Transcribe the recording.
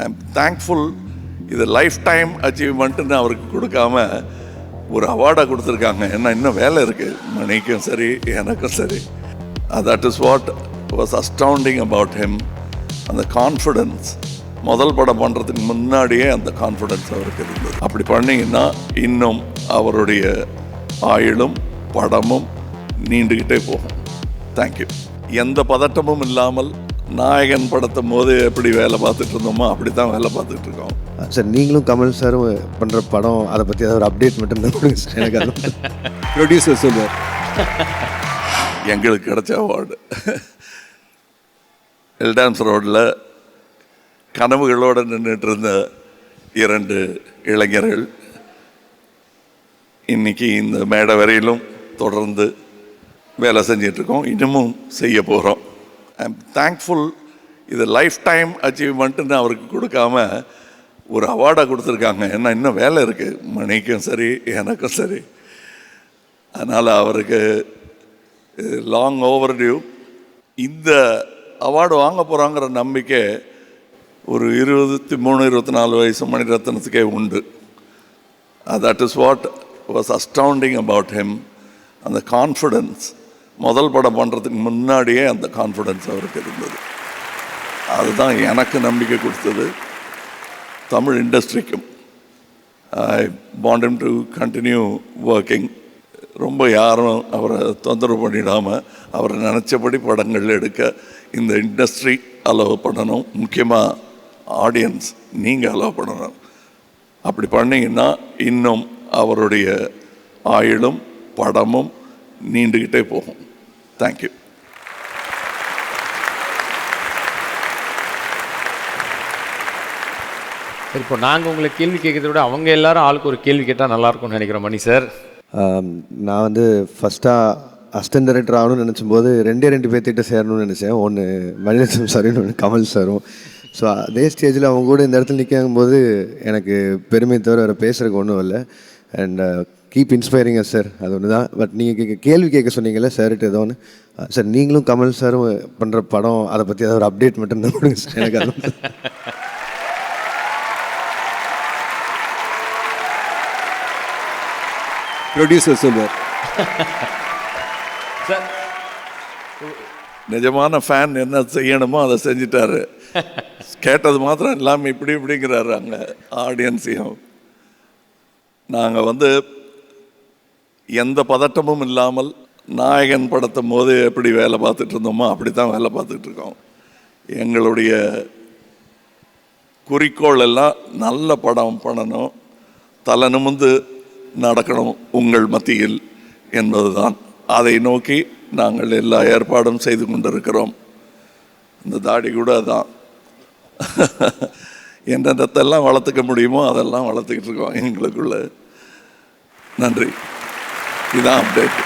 I'm thankful. இது life time அச்சீவ்மெண்ட்டுன்னு அவருக்கு கொடுக்காம ஒரு அவார்டாக கொடுத்துருக்காங்க. ஏன்னா இன்னும் வேலை இருக்குது மணிக்கும் சரி எனக்கும் சரி. That is what was astounding about him. அந்த கான்ஃபிடென்ஸ் முதல் படம் பண்ணுறதுக்கு முன்னாடியே அந்த கான்ஃபிடென்ஸ் அவருக்கு இருந்தது. அப்படி பண்ணிங்கன்னா இன்னும் அவருடைய ஆயுளும் படமும் நீண்டுக்கிட்டே போகும். தேங்க்யூ. எந்த பதட்டமும் இல்லாமல் நாயகன் படத்தும் போது எப்படி வேலை பார்த்துட்டு இருந்தோமோ அப்படி தான் வேலை பார்த்துட்டு இருக்கோம். சார் நீங்களும் கமல் சாரும் பண்ணுற படம் அதை பற்றி ஏதாவது ஒரு அப்டேட் மட்டும் தான் எனக்கு அது ப்ரொடியூசர் சொல்லுவார். எங்களுக்கு கிடைச்ச அவார்டு எல்டான்ஸ் ரோடில் கனவுகளோடு நின்றுட்டு இருந்த 2 இளைஞர்கள் இன்றைக்கி இந்த மேடை வரையிலும் தொடர்ந்து வேலை செஞ்சிட்ருக்கோம், இன்னமும் செய்ய போகிறோம். I'm thankful. இது லைஃப் டைம் அச்சீவ்மெண்ட்டுன்னு அவருக்கு கொடுக்காம ஒரு அவார்டாக கொடுத்துருக்காங்க. ஏன்னா இன்னும் வேலை இருக்குது மணிக்கும் சரி எனக்கும் சரி. அதனால் அவருக்கு லாங் ஓவர் டியூ. இந்த அவார்டு வாங்க போகிறாங்கிற நம்பிக்கை ஒரு 23-24 வயசு மணிரத்னத்துக்கே உண்டு. That is what was astounding about him. அந்த கான்ஃபிடென்ஸ் முதல் படம் பண்ணுறதுக்கு முன்னாடியே அந்த கான்ஃபிடென்ஸ் அவருக்கு இருந்தது. அதுதான் எனக்கு நம்பிக்கை கொடுத்தது, தமிழ் இண்டஸ்ட்ரிக்கும். I want him to continue working. ரொம்ப யாரும் அவரை தொந்தரவு பண்ணிடாமல் அவரை நினச்சபடி படங்கள் எடுக்க இந்த இண்டஸ்ட்ரி அலோவ் பண்ணணும். முக்கியமாக ஆடியன்ஸ் நீங்கள் அலோவ் பண்ணணும். அப்படி பண்ணிங்கன்னா இன்னும் அவருடைய ஆயுளும் படமும் நீண்டுக்கிட்டே போகும். தேங்க்யூ. இப்போ நாங்கள் உங்களை கேள்வி கேட்கறத விட அவங்க எல்லாரும் ஆளுக்கு ஒரு கேள்வி கேட்டால் நல்லாயிருக்கும்னு நினைக்கிறேன் மணி சார். நான் வந்து ஃபஸ்ட்டாக அசிஸ்டன்ட் டைரக்டர் ஆகணும்னு நினச்சும்போது 2 பேர்த்திட்ட சேரணும்னு நினச்சேன். ஒன்று மணிரத்னம் சாரும் ஒன்று கமல் சாரும். ஸோ அதே ஸ்டேஜில் அவங்க கூட இந்த இடத்துல நிற்கும்போது எனக்கு பெருமை தவிர வேறு பேசுகிறதுக்கு ஒன்றும் இல்லை. And keep inspiring as sir, அது ஒன்று தான். பட் நீங்கள் கேள்வி கேட்க சொன்னீங்கல்ல சார்கிட்ட ஏதோ ஒன்று. சார் நீங்களும் கமல் சாரும் பண்ணுற படம் அதை பற்றி ஏதாவது ஒரு அப்டேட் மட்டும் தான் கொடுங்க எனக்கு அது ப்ரொடியூசர் சொல்லுவார். சார் நிஜமான ஃபேன் என்ன செய்யணுமோ அதை செஞ்சிட்டாரு. கேட்டது மாத்திரம் இல்லாமல் இப்படிங்கிறாரு அங்கே ஆடியன்ஸையும். நாங்கள் எந்த பதட்டமும் இல்லாமல் நாயகன் படத்தும் போது எப்படி வேலை பார்த்துட்டு இருந்தோமோ அப்படி தான் வேலை பார்த்துட்டு இருக்கோம். எங்களுடைய குறிக்கோள் எல்லாம் நல்ல படம் பண்ணணும், தலை நிமிர்ந்து நடக்கணும் உங்கள் மத்தியில் என்பதுதான். அதை நோக்கி நாங்கள் எல்லா ஏற்பாடும் செய்து கொண்டிருக்கிறோம். இந்த தாடி கூட தான் என்னென்னத்தெல்லாம் வளர்த்துக்க முடியுமோ அதெல்லாம் வளர்த்துக்கிட்டு இருக்கோம் எங்களுக்குள்ள. நன்றி. இதான் அப்டேட்.